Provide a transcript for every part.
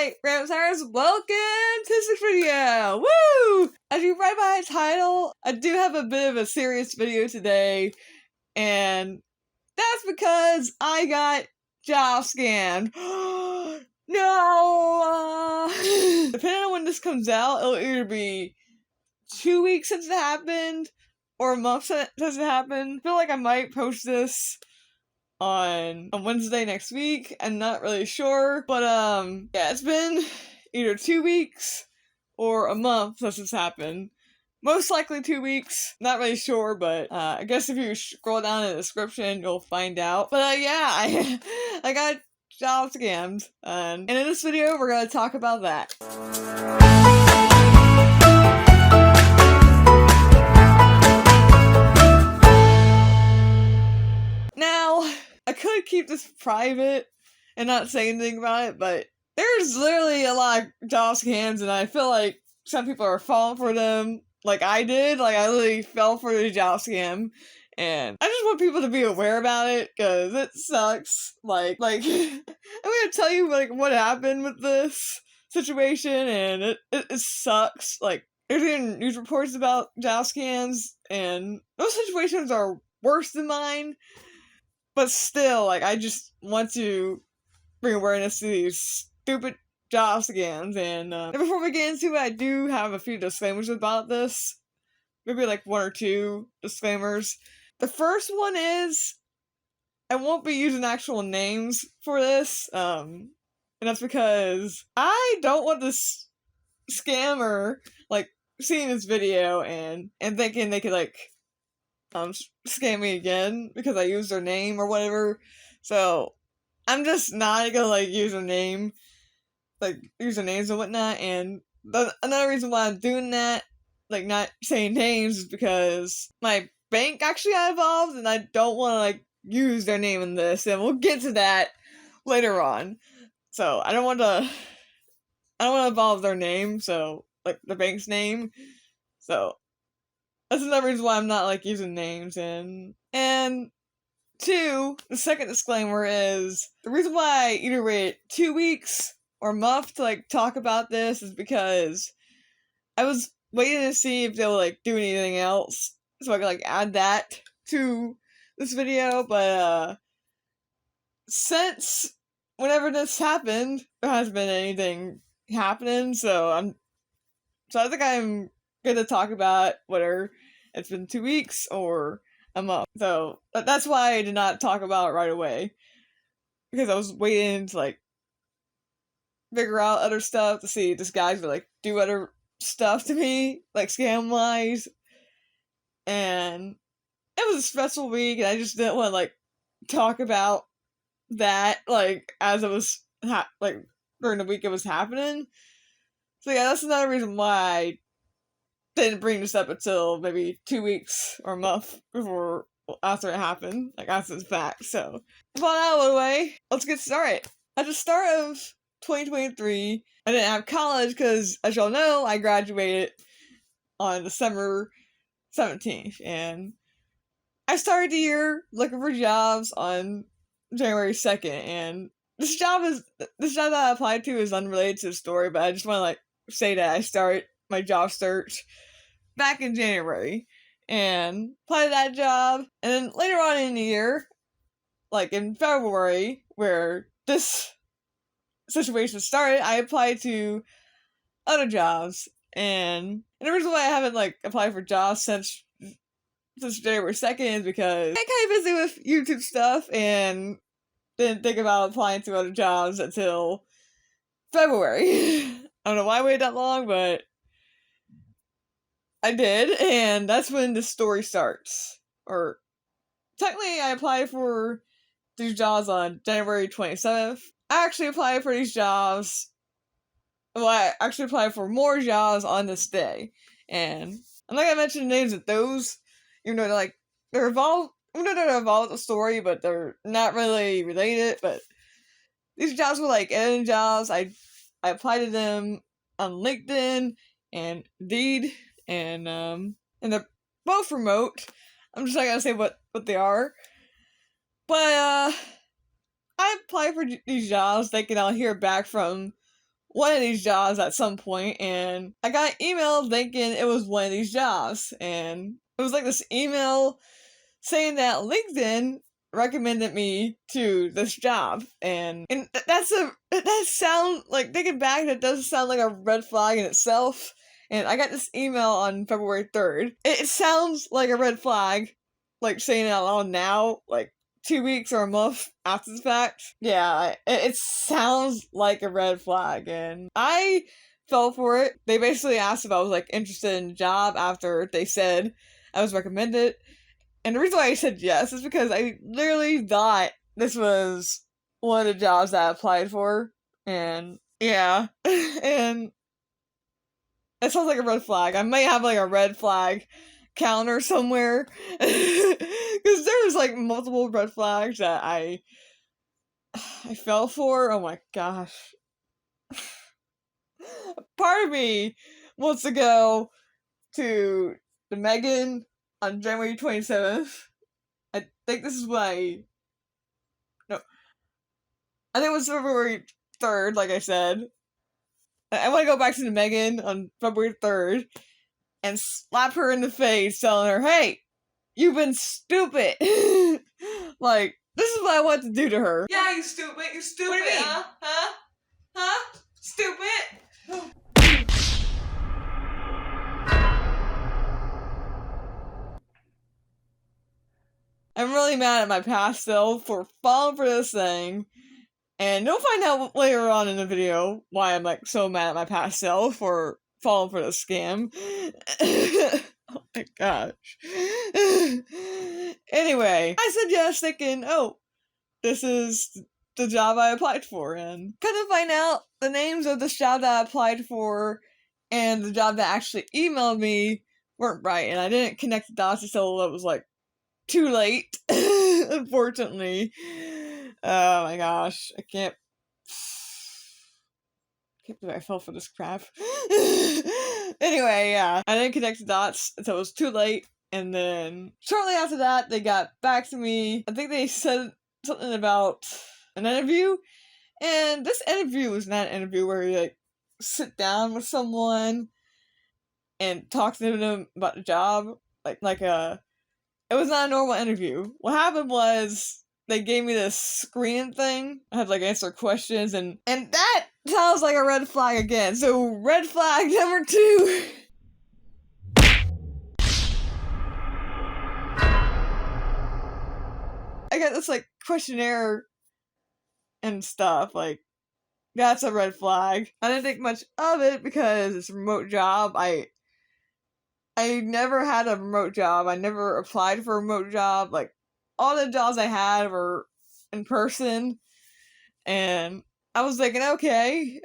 Alright, Ramsires, welcome to this video! Woo! As you read by the title, I do have a bit of a serious video today, and that's because I got job scammed. No! Depending on when this comes out, it'll either be 2 weeks since it happened, or a month since it happened. I feel like I might post this on Wednesday next week. I'm not really sure, but yeah, it's been either 2 weeks or a month since this happened. Most likely 2 weeks. Not really sure, but I guess if you scroll down in the description, you'll find out. But yeah, I got job scammed, and in this video, we're gonna talk about that. Now, I could keep this private and not say anything about it, but there's literally a lot of job scams, and I feel like some people are falling for them, like I did. Like, I literally fell for the job scam, and I just want people to be aware about it, because it sucks. Like, I'm gonna tell you, like, what happened with this situation, and it sucks. Like, there's even news reports about job scams, and those situations are worse than mine. But still, like, I just want to bring awareness to these stupid job scams. And before we get into it, I do have a few disclaimers about this. Maybe like 1 or 2 disclaimers. The first one is, I won't be using actual names for this. And that's because I don't want this scammer, like, seeing this video and thinking they could, like, scam me again because I used their name or whatever. So I'm just not gonna, like, use their name, like, usernames and whatnot. And another reason why I'm doing that, like, not saying names, is because my bank actually got involved, and I don't want to, like, use their name in this, and we'll get to that later on. So I don't want to involve their name, so, like, the bank's name. So that's another reason why I'm not, like, using names. And 2, the second disclaimer is, the reason why I either waited 2 weeks or a month to, like, talk about this is because I was waiting to see if they would, like, do anything else, so I could, like, add that to this video. But since whenever this happened, there hasn't been anything happening, so I think I'm gonna talk about whether it's been 2 weeks or a month. So that's why I did not talk about it right away, because I was waiting to, like, figure out other stuff to see if this guy would, like, do other stuff to me, like, scam wise. And it was a stressful week, and I just didn't want to, like, talk about that, like, as it was like, during the week it was happening. So yeah, that's another reason why I didn't bring this up until maybe 2 weeks or a month after it happened, like, after the fact. So, with all that out of the way, let's get started. At the start of 2023, I didn't have college because, as y'all know, I graduated on December 17th, and I started the year looking for jobs on January 2nd, and this job that I applied to is unrelated to the story, but I just want to, like, say that I started my job search back in January and applied to that job. And then later on in the year, like in February, where this situation started, I applied to other jobs. And the reason why I haven't, like, applied for jobs since January 2nd is because I kind of busy with YouTube stuff and didn't think about applying to other jobs until February. I don't know why I waited that long, but I did, and that's when the story starts. Or, technically, I applied for these jobs on January 27th. I actually applied for these jobs. Well, I actually applied for more jobs on this day. And I'm not gonna mention the names of those, even though they're involved. Even though they're involved with the story, but they're not really related. But these jobs were, like, editing jobs. I applied to them on LinkedIn and Indeed, and they're both remote. I'm just not gonna say what they are. But I applied for these jobs thinking I'll hear back from one of these jobs at some point, and I got an email thinking it was one of these jobs, and it was like this email saying that LinkedIn recommended me to this job, and that sound like, thinking back, that does sound like a red flag in itself. And I got this email on February 3rd. It sounds like a red flag, like saying it out loud now, like 2 weeks or a month after the fact. Yeah, it sounds like a red flag, and I fell for it. They basically asked if I was like interested in the job after they said I was recommended. And the reason why I said yes is because I literally thought this was one of the jobs that I applied for. And yeah, and it sounds like a red flag. I might have like a red flag counter somewhere. Because there's like multiple red flags that I fell for. Oh my gosh. Part of me wants to go to the Megan on January 27th. I think this is I think it was February 3rd, like I said. I want to go back to the Megan on February 3rd and slap her in the face, telling her, hey, you've been stupid. Like, this is what I want to do to her. Yeah, you stupid. You stupid. What do you mean? Huh? Stupid? I'm really mad at my past self for falling for this thing. And you'll find out later on in the video why I'm like so mad at my past self for falling for this scam. Oh my gosh. Anyway, I said yes thinking, oh, this is the job I applied for, and kind of find out the names of this job that I applied for and the job that actually emailed me weren't right, and I didn't connect the dots until it was like too late, unfortunately. Oh my gosh, I can't believe I fell for this crap. Anyway, yeah, I didn't connect the dots until it was too late, and then shortly after that, they got back to me. I think they said something about an interview, and this interview was not an interview where you like sit down with someone and talk to them about the job, it was not a normal interview. What happened was they gave me this screen thing. I had to like answer questions, and that sounds like a red flag again. So red flag number 2. I got this like questionnaire and stuff. Like, that's a red flag. I didn't think much of it because it's a remote job. I never had a remote job. I never applied for a remote job. Like, all the jobs I had were in person. And I was thinking, okay,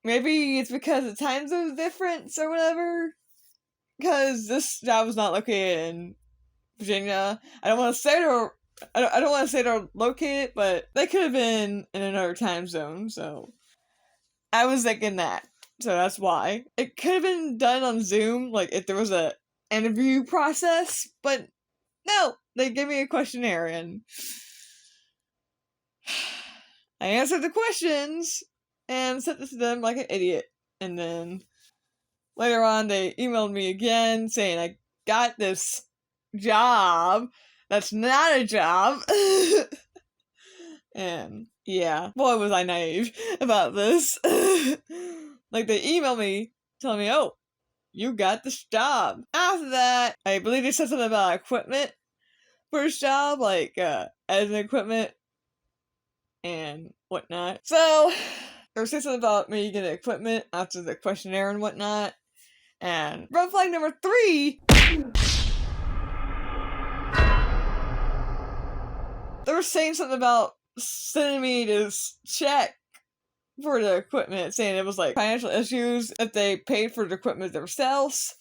maybe it's because the time zone's difference or whatever. Because this job was not located in Virginia. I don't want to say they're located, but they could have been in another time zone. So I was thinking that. So that's why. It could have been done on Zoom, like if there was a interview process, but no, they gave me a questionnaire and I answered the questions and sent this to them like an idiot. And then later on, they emailed me again saying I got this job that's not a job. And yeah, boy, was I naive about this. Like, they emailed me telling me, oh, you got this job. After that, I believe they said something about equipment for this job, like editing equipment and whatnot. So they were saying something about me getting equipment after the questionnaire and whatnot. And red flag number 3, they were saying something about sending me this check for the equipment, saying it was like financial issues if they paid for the equipment themselves,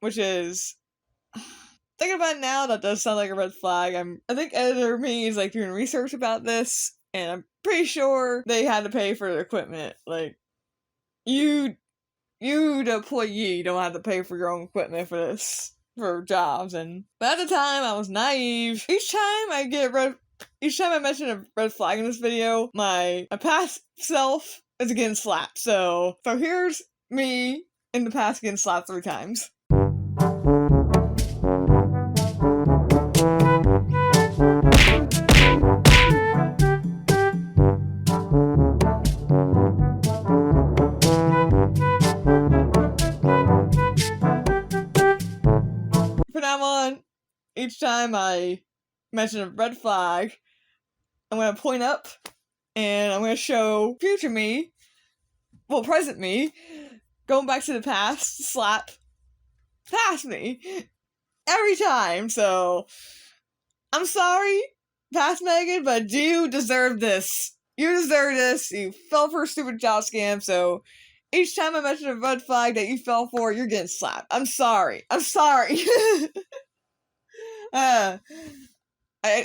which is, thinking about it now, that does sound like a red flag. I think editor me is like doing research about this, and I'm pretty sure they had to pay for the equipment. Like, you the employee don't have to pay for your own equipment for this, for jobs. But at the time, I was naive. Each time I mention a red flag in this video, my past self is getting slapped. So here's me in the past getting slapped 3 times. From now on, each time I mention a red flag, I'm going to point up and I'm going to show future me, well, present me, going back to the past, slap past me every time. So I'm sorry, past Megan, but you deserve this. You deserve this. You fell for a stupid job scam, so each time I mention a red flag that you fell for, you're getting slapped. I'm sorry. I'm sorry. I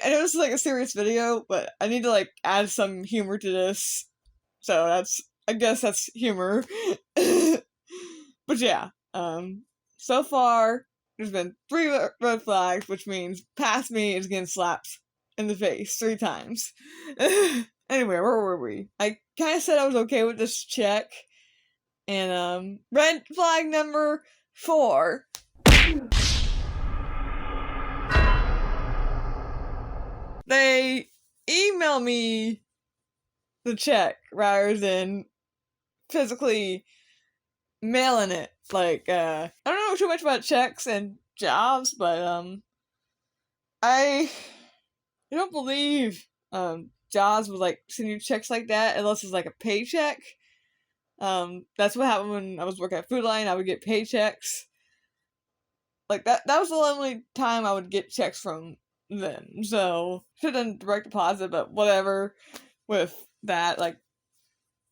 know this is like a serious video, but I need to like add some humor to this. So I guess that's humor. But yeah, so far there's been 3 red flags, which means past me is getting slapped in the face 3 times. Anyway, where were we? I kind of said I was okay with this check, and red flag number 4. They email me the check rather than physically mailing it. Like, I don't know too much about checks and jobs, but, I don't believe, jobs would, like, send you checks like that unless it's, like, a paycheck. That's what happened when I was working at Food Lion. I would get paychecks. Like, that was the only time I would get checks from them. So, should have done direct deposit, but whatever with that. Like,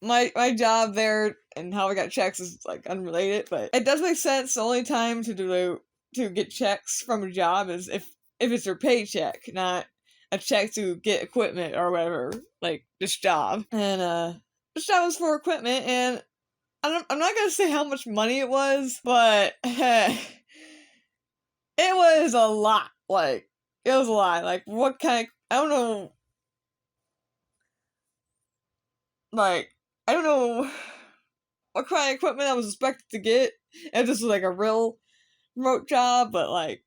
my job there and how I got checks is, like, unrelated, but it does make sense. The only time to get checks from a job is if it's your paycheck, not a check to get equipment or whatever, like this job. And this job was for equipment, and I'm not gonna say how much money it was, but it was a lot. Like, it was a lot. Like, what kind of, I don't know, like, I don't know what kind of equipment I was expected to get. If this was like a real remote job, but like,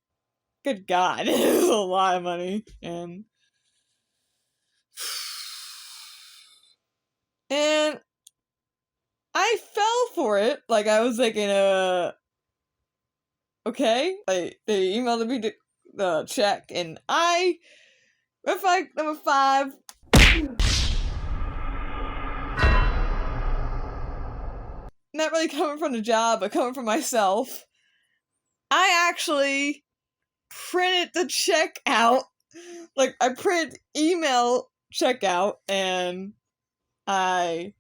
good God, it was a lot of money. And I fell for it. Like, I was thinking, okay. Like, they emailed me the check, and red flag number 5. Not really coming from the job, but coming from myself. I actually printed the check out. Like, I printed email check out, and I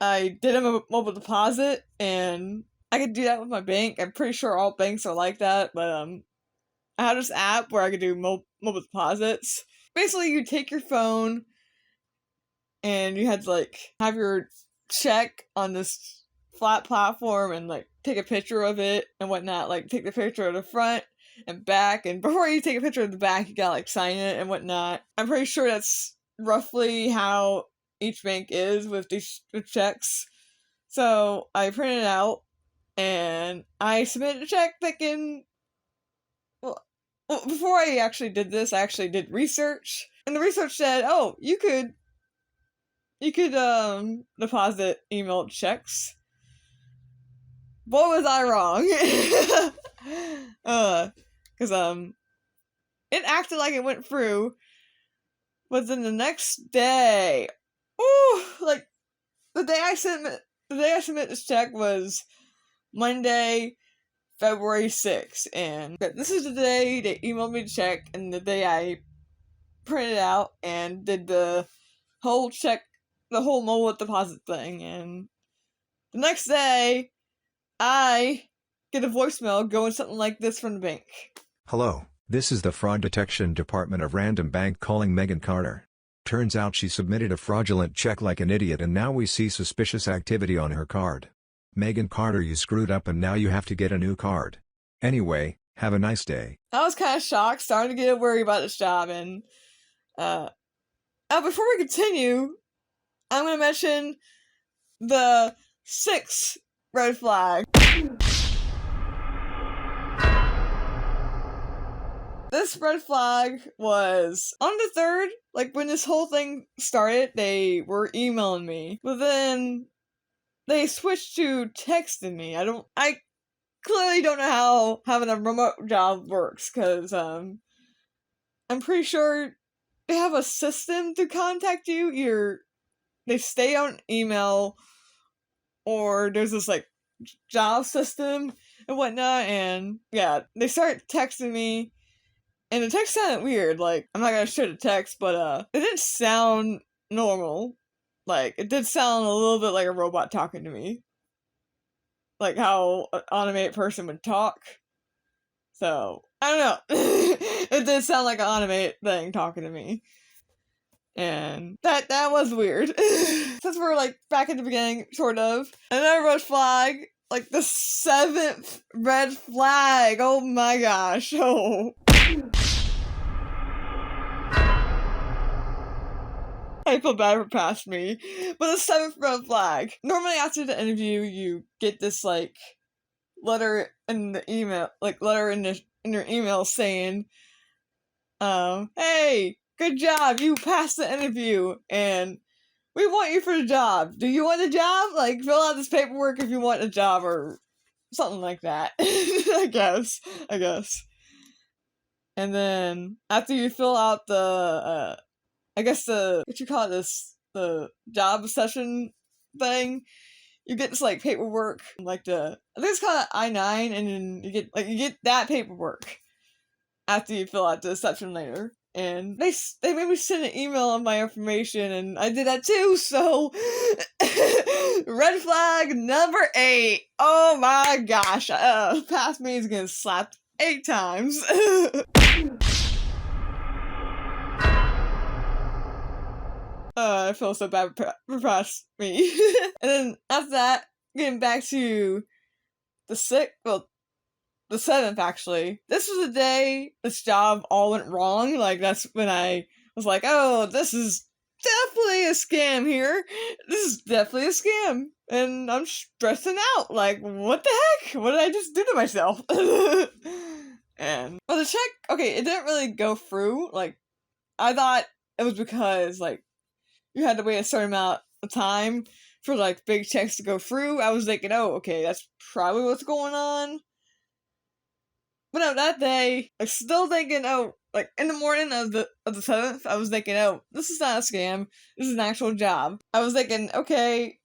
did a mobile deposit, and I could do that with my bank. I'm pretty sure all banks are like that, but I had this app where I could do mobile deposits. Basically, you take your phone, and you had to like have your check on this flat platform and like take a picture of it and whatnot. Like, take the picture of the front and back, and before you take a picture of the back, you gotta like sign it and whatnot. I'm pretty sure that's roughly how each bank is with these checks. So I printed it out and I submitted a check thinking, well, before I actually did this, I actually did research, and the research said, oh, you could deposit emailed checks. Boy, was I wrong. Because it acted like it went through, but then the next day, like, the day I submit this check was Monday, February 6th, and this is the day they emailed me the check, and the day I printed out and did the whole check, the whole mobile deposit thing. And the next day, I get a voicemail going something like this from the bank. Hello, this is the Fraud Detection Department of Random Bank calling Megan Carter. Turns out she submitted a fraudulent check like an idiot, and now we see suspicious activity on her card. Megan Carter, you screwed up and now you have to get a new card. Anyway, have a nice day. I was kind of shocked, starting to get worried about this job, and before we continue, I'm going to mention the 6th red flag. This red flag was on the 3rd, like when this whole thing started, they were emailing me, but then they switched to texting me. I clearly don't know how having a remote job works, because I'm pretty sure they have a system to contact you. They stay on email, or there's this like job system and whatnot, and yeah, they started texting me, and the text sounded weird. Like, I'm not gonna show the text, but it didn't sound normal. Like, it did sound a little bit like a robot talking to me, like how an automated person would talk. So I don't know. It did sound like an automated thing talking to me. And that was weird. Since we're like back at the beginning, sort of. Another red flag, like the 7th red flag. Oh my gosh. Oh. I feel bad for past me. But the 7th red flag. Normally after the interview, you get this like letter in the email, like letter in your email saying, hey, good job, you passed the interview, and we want you for the job. Do you want the job? Like, fill out this paperwork if you want a job, or something like that. I guess. And then, after you fill out the, what you call this, the job session thing, you get this, like, paperwork, like I think it's called I-9, and then you get that paperwork after you fill out the session later. And they made me send an email on my information, and I did that too, so red flag number 8. Oh my gosh. Past me is getting slapped 8 times. I feel so bad for past me. And then after that, getting back to the 7th, actually. This was the day this job all went wrong. Like, that's when I was like, oh, this is definitely a scam here. This is definitely a scam. And I'm stressing out. Like, what the heck? What did I just do to myself? And, well, the check, okay, it didn't really go through. Like, I thought it was because, like, you had to wait a certain amount of time for, like, big checks to go through. I was thinking, oh, okay, that's probably what's going on. But no, that day, I'm still thinking, oh, like, in the morning of the 7th, I was thinking, oh, this is not a scam, this is an actual job. I was thinking, okay,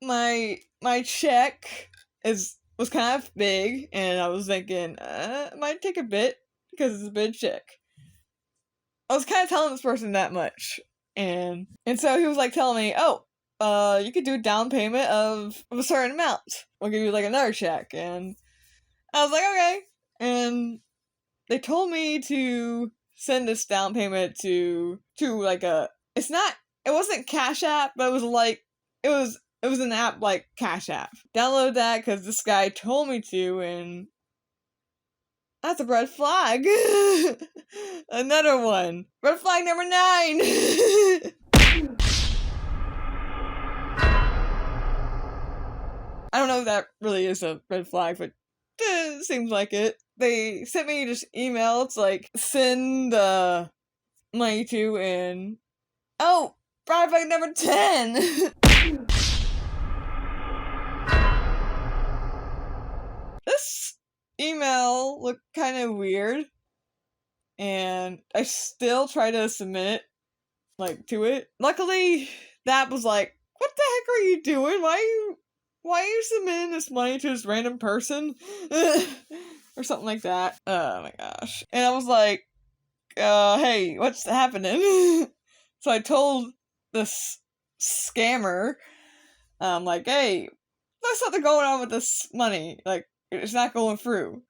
my check was kind of big, and I was thinking, it might take a bit, because it's a big check. I was kind of telling this person that much, and so he was, like, telling me, oh, you could do a down payment of a certain amount. We'll give you, like, another check, and I was like, okay. And they told me to send this down payment to like it wasn't Cash App, but it was like, it was an app like Cash App. Download that because this guy told me to, and that's a red flag. Another one. Red flag number 9. I don't know if that really is a red flag, but seems like it. They sent me this email. It's like, send the money to, and oh, red flag number 10. This email looked kind of weird, and I still try to submit it, like, to it. Luckily, that was like, what the heck are you doing? Why are you submitting this money to this random person? Or something like that. Oh my gosh. And I was like, hey, what's happening? So I told this scammer, like, hey, there's something going on with this money. Like, it's not going through.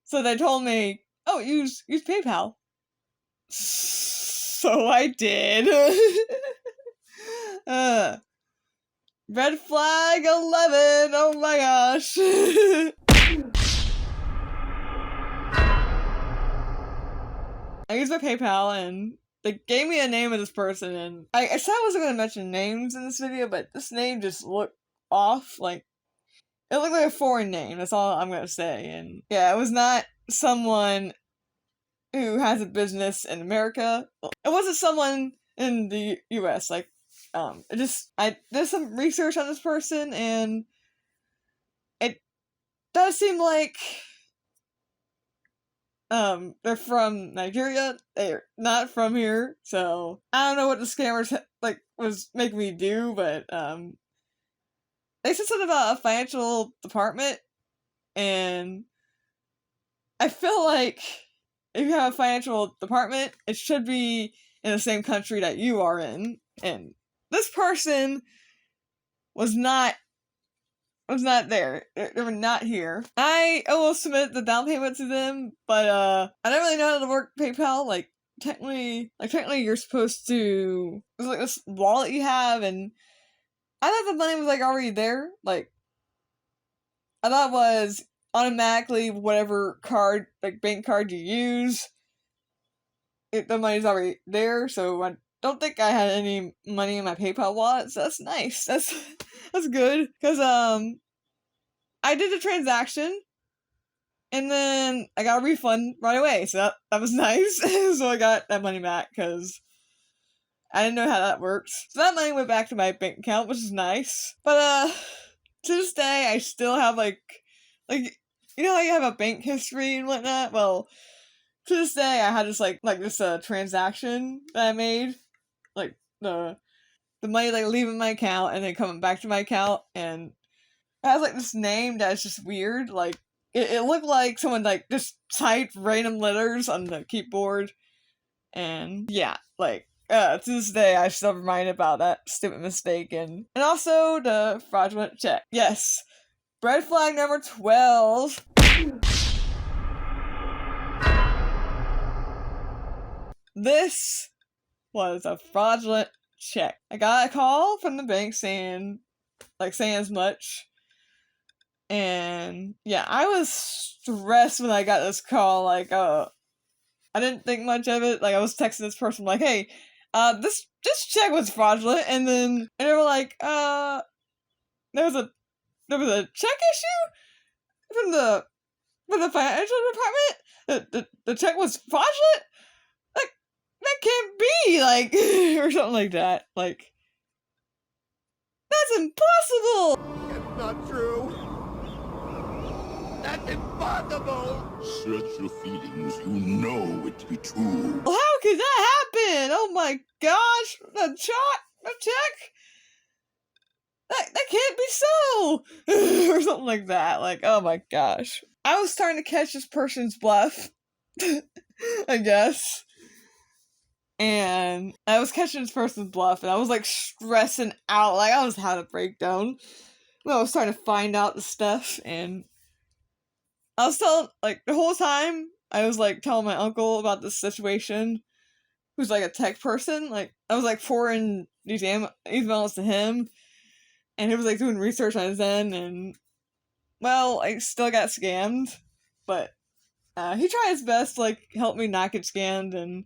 So they told me, oh, use PayPal. So I did. Red flag 11. Oh my gosh. I used my PayPal, and they gave me a name of this person, and I said I wasn't going to mention names in this video, but this name just looked off. Like, it looked like a foreign name. That's all I'm going to say. And yeah, it was not someone who has a business in America. It wasn't someone in the US. Like, I did some research on this person, and it does seem like they're from Nigeria. They're not from here, so I don't know what the scammers was making me do, but they said something about a financial department, and I feel like if you have a financial department, it should be in the same country that you are in, and this person was not there. They were not here. I almost submitted the down payment to them, but I don't really know how to work PayPal. Like technically you're supposed to, there's like this wallet you have, and I thought the money was like already there. Like I thought it was automatically whatever card, like bank card you use, the money's already there. So I don't think I had any money in my PayPal wallet, so that's nice. That's good, because I did the transaction, and then I got a refund right away, so that was nice. So I got that money back, because I didn't know how that worked. So that money went back to my bank account, which is nice. But to this day, I still have like you know how you have a bank history and whatnot? Well, to this day, I had this this transaction that I made, like the money like leaving my account and then coming back to my account, and it has like this name that's just weird. Like it looked like someone like just typed random letters on the keyboard, and yeah, like to this day I still reminded about that stupid mistake, and also the fraudulent check. Yes, red flag number 12. This was a fraudulent check. I got a call from the bank saying as much. And yeah, I was stressed when I got this call. Like, I didn't think much of it. Like, I was texting this person like, "Hey, this check was fraudulent," and they were like, there was a check issue from the financial department. The check was fraudulent. Like, that can't be, like, or something like that. Like, that's impossible. It's not true. That's impossible! Search your feelings, you know it to be true. How could that happen? Oh my gosh, the check? That can't be so! Or something like that. Like, oh my gosh. I was starting to catch this person's bluff, I guess. And I was catching this person's bluff, and I was like stressing out. Like, I was having a breakdown when I was trying to find out the stuff, and I was telling, like, the whole time, I was, like, telling my uncle about this situation, who's, like, a tech person. Like, I was, like, forwarding these emails to him, and he was, like, doing research on his end, and, well, I still got scammed, but, he tried his best to, like, help me not get scammed, and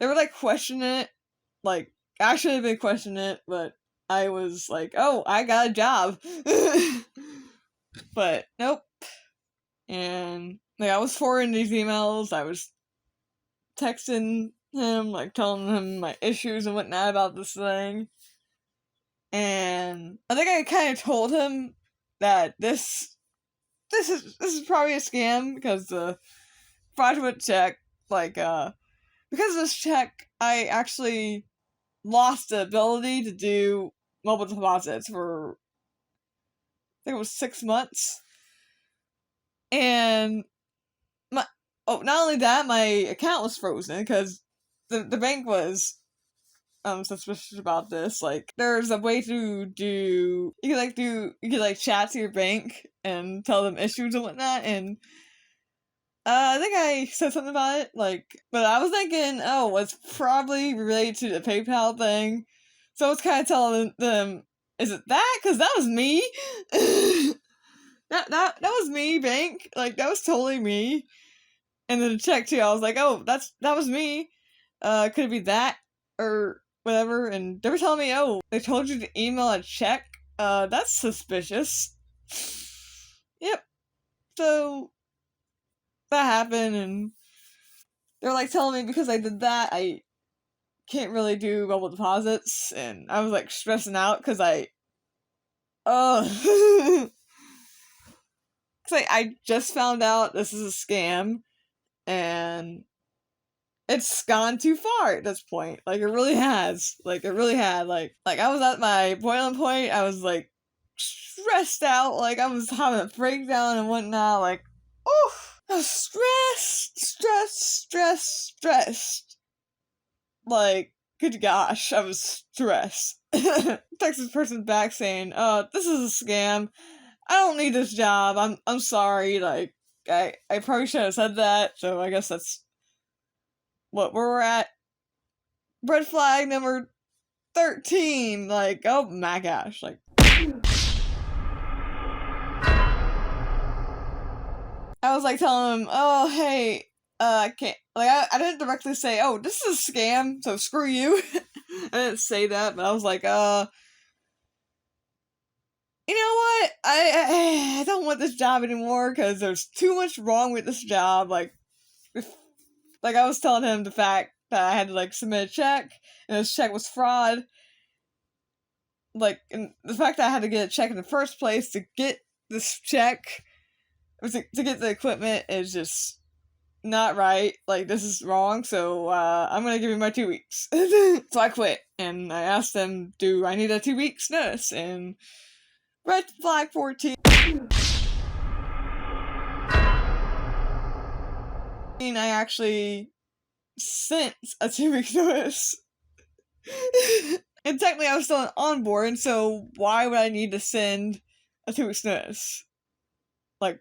they were, like, questioning it. Like, I should have been questioning it, but I was, like, oh, I got a job. But, nope. And, like, I was forwarding these emails, I was texting him, like, telling him my issues and whatnot about this thing. And I think I kind of told him that this is probably a scam, because the fraudulent check, like, because of this check, I actually lost the ability to do mobile deposits for, I think it was 6 months. And not only that, my account was frozen, because the bank was suspicious about this. Like, there's a way to do, you could chat to your bank and tell them issues and whatnot, and I think I said something about it, like, but I was thinking, oh, it's probably related to the PayPal thing. So I was kind of telling them, is it that? Because that was me. that was me, bank. Like, that was totally me. And then the check too, I was like, oh, that was me. could it be that? Or whatever, and they were telling me, oh, they told you to email a check? That's suspicious. Yep. So, that happened, and they're like telling me because I did that, I can't really do mobile deposits, and I was like stressing out because cause I just found out this is a scam, and it's gone too far at this point. Like, it really has. Like, it really had. Like I was at my boiling point. I was, like, stressed out. Like, I was having a breakdown and whatnot. Like, oof. I was stressed. Like, good gosh, I was stressed. Text this person back saying, this is a scam. I don't need this job. I'm sorry. Like, I probably should have said that. So I guess that's what we're at. Red flag number 13. Like, oh my gosh. Like, I was like telling him, oh, hey, I can't, like, I didn't directly say, oh, this is a scam, so screw you. I didn't say that, but I was like, you know what? I don't want this job anymore because there's too much wrong with this job. Like I was telling him the fact that I had to, like, submit a check, and this check was fraud. Like, and the fact that I had to get a check in the first place to get this check, to get the equipment, is just not right. Like, this is wrong, so I'm gonna give you my 2 weeks. So I quit, and I asked them, do I need a 2 weeks notice? And red flag 14. I actually sent a 2 weeks notice. And technically I was still on board, so why would I need to send a 2 weeks notice? Like,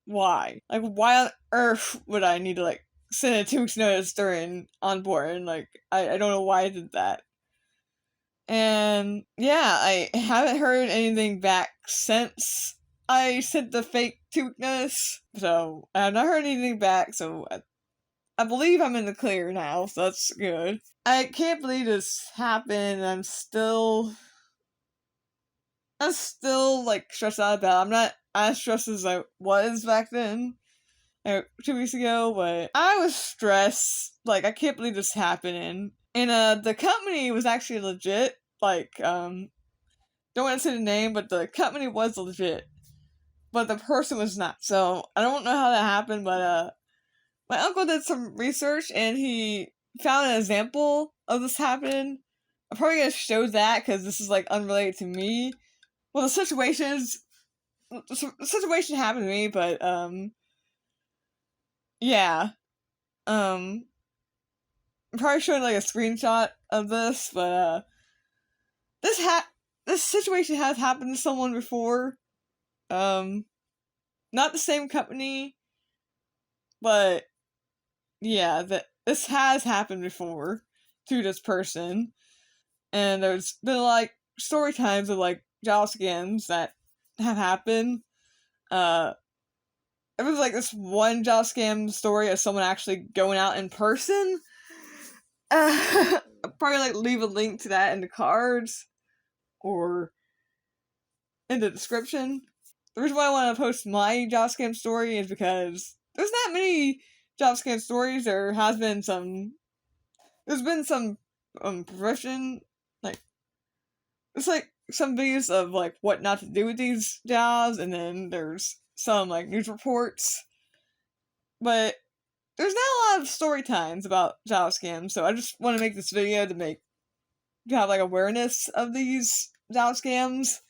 why? Like, why on earth would I need to, like, send a 2 weeks notice during onboarding? Like, I don't know why I did that. And yeah, I haven't heard anything back since I sent the fake 2 week notice. So I have not heard anything back, so I believe I'm in the clear now, so that's good. I can't believe this happened. I'm still like stressed out about it. I'm not as stressed as I was back then, 2 weeks ago, but I was stressed. Like, I can't believe this happened. And the company was actually legit. Like, don't want to say the name, but the company was legit, but the person was not. So I don't know how that happened, but my uncle did some research and he found an example of this happening. I'm probably gonna show that because this is, like, unrelated to me. Well, the situation happened to me, but yeah, I'm probably showing, like, a screenshot of this, but this situation has happened to someone before. Not the same company, but yeah, this has happened before to this person, and there's been, like, story times of, like, job scams that have happened. It was, like, this one job scam story of someone actually going out in person. I'll probably, like, leave a link to that in the cards or in the description. The reason why I want to post my job scam story is because there's not many job scam stories. There's been some progression, like, it's like some videos of, like, what not to do with these jobs, and then there's some, like, news reports, but there's not a lot of story times about job scams, so I just want to make this video to have, like, awareness of these job scams,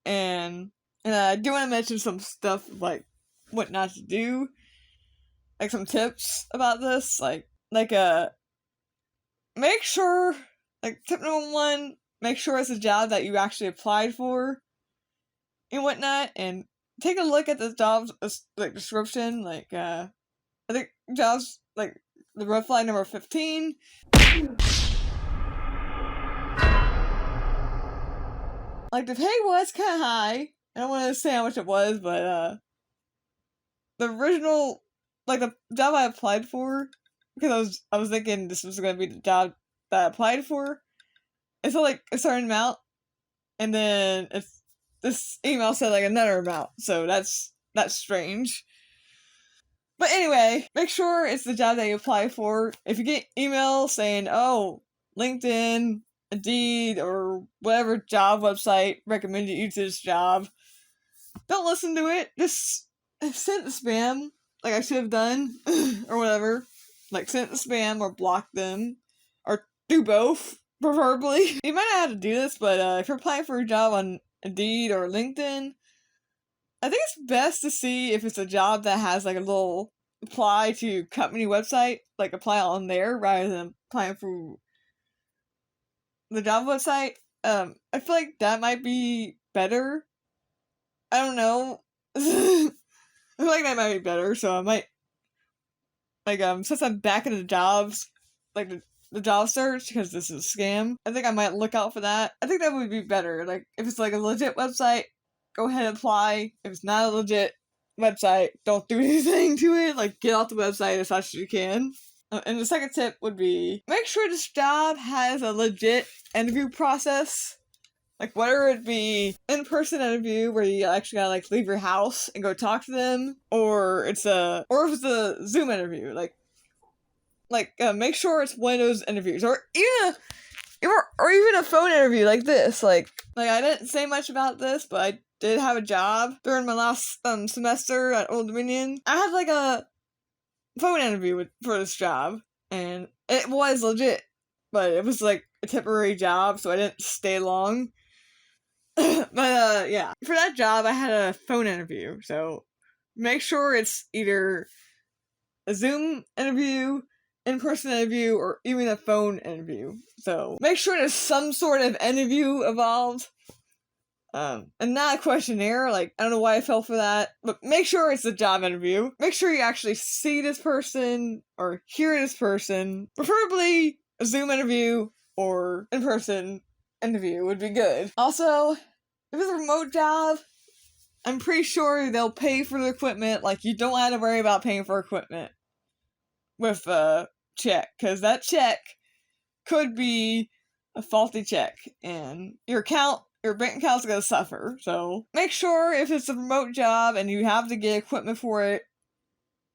and I do want to mention some stuff, like, what not to do, like, some tips about this, like, make sure, like, tip number 1, make sure it's a job that you actually applied for, and whatnot, and take a look at the job, like, description, like, I think jobs, like, the red flag number 15. Like, the pay was kind of high. I don't want to say how much it was, but, the original, like, the job I applied for, because I was thinking this was gonna be the job that I applied for. It's like a certain amount, and then this email said like another amount, so that's strange. But anyway, make sure it's the job that you apply for. If you get email saying, oh, LinkedIn, Indeed, or whatever job website recommended you to this job, don't listen to it. Just send the spam, like I should have done, or whatever. Like send the spam or block them, or do both, preferably. You might not have to do this, but if you're applying for a job on Indeed or LinkedIn, I think it's best to see if it's a job that has like a little apply to company website, like apply on there rather than applying for the job website. I feel like that might be better. I don't know. I feel like that might be better, so I might like since I'm back into jobs, like the job search, because this is a scam, I think I might look out for that. I think that would be better. Like if it's like a legit website, go ahead and apply. If it's not a legit website, don't do anything to it. Like, get off the website as much as you can. And the second tip would be, make sure this job has a legit interview process. Like, whether it be in-person interview where you actually gotta, like, leave your house and go talk to them, or if it's a Zoom interview. Make sure it's one of those interviews. Or even a phone interview like this. Like I didn't say much about this, but I did have a job during my last semester at Old Dominion. I had like a phone interview for this job, and it was legit, but it was like a temporary job, so I didn't stay long. But yeah, for that job, I had a phone interview, so make sure it's either a Zoom interview, in-person interview, or even a phone interview. So make sure there's some sort of interview involved. And not a questionnaire. Like, I don't know why I fell for that, but make sure it's a job interview. Make sure you actually see this person or hear this person. Preferably a Zoom interview or in-person interview would be good. Also, if it's a remote job, I'm pretty sure they'll pay for the equipment. Like, you don't have to worry about paying for equipment with a check, because that check could be a faulty check, and your bank account's gonna suffer. So make sure if it's a remote job and you have to get equipment for it,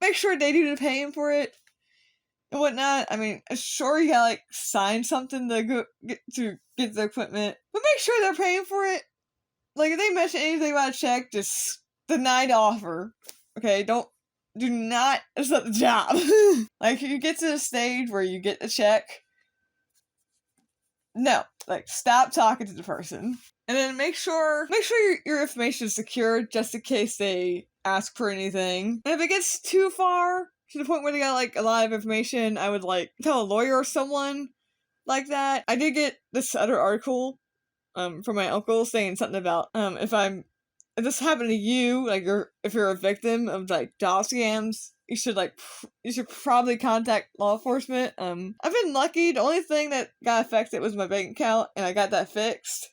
make sure they do the paying for it and whatnot. I mean, sure, you gotta like sign something to get the equipment, but make sure they're paying for it. Like, if they mention anything about a check, just deny the offer. Okay, do not accept the job. Like, if you get to the stage where you get the check, no, like, stop talking to the person. And then make sure your information is secure, just in case they ask for anything. And if it gets too far to the point where they got like a lot of information, I would like tell a lawyer or someone like that. I did get this other article from my uncle saying something about if this happened to you, like if you're a victim of like job scams, you should probably contact law enforcement. I've been lucky. The only thing that got affected was my bank account, and I got that fixed.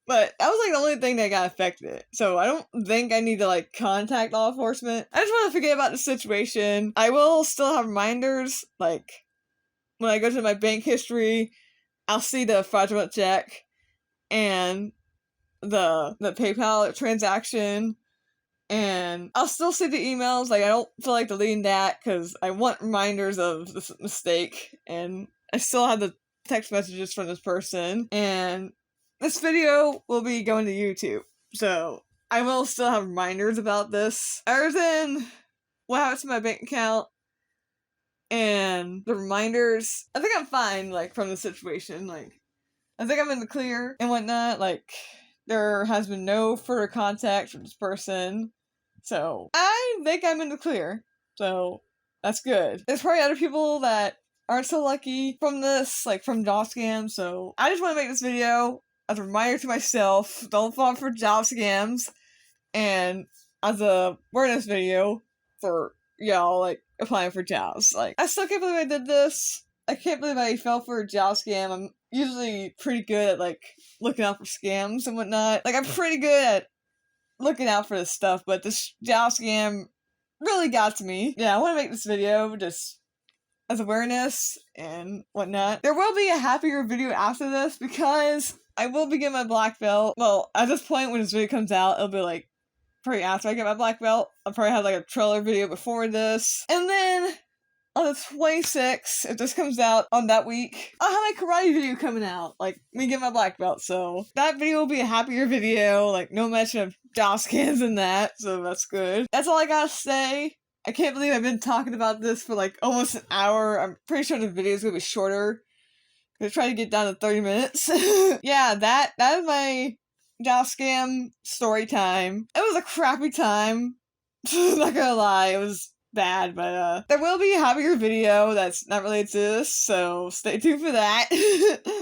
But that was like the only thing that got affected. So I don't think I need to like contact law enforcement. I just want to forget about the situation. I will still have reminders, like when I go to my bank history, I'll see the fraudulent check and the PayPal transaction, and I'll still see the emails. Like, I don't feel like deleting that because I want reminders of this mistake, and I still have the text messages from this person, and this video will be going to YouTube, so I will still have reminders about this. Other than what happened to my bank account and the reminders, I think I'm fine, like, from the situation. Like, I think I'm in the clear and whatnot. Like, there has been no further contact from this person, so I think I'm in the clear. So that's good. There's probably other people that aren't so lucky from this, like from job scams, so I just want to make this video as a reminder to myself, don't fall for job scams, and as a awareness video for y'all, like, applying for jobs. Like, I still can't believe I did this. I can't believe I fell for a job scam. I'm usually pretty good at, like, looking out for scams and whatnot. Like, I'm pretty good at looking out for this stuff, but this job scam really got to me. Yeah, I want to make this video just as awareness and whatnot. There will be a happier video after this because I will be getting my black belt. Well, at this point when this video comes out, it'll be like probably after I get my black belt. I'll probably have like a trailer video before this. And then on the 26th, if this comes out on that week, I'll have my karate video coming out. Like, me get my black belt. So that video will be a happier video. Like, no mention of DOS cans in that. So that's good. That's all I gotta say. I can't believe I've been talking about this for like almost an hour. I'm pretty sure the video is gonna be shorter. I'm gonna try to get down to 30 minutes. Yeah, that is my DOS scam story time. It was a crappy time. Not gonna lie, it was bad, but there will be a happier video that's not related to this, so stay tuned for that.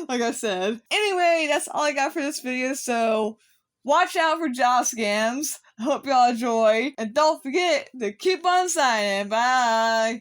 Like I said. Anyway, that's all I got for this video, so watch out for DOS scams. I hope y'all enjoy, and don't forget to keep on signing. Bye!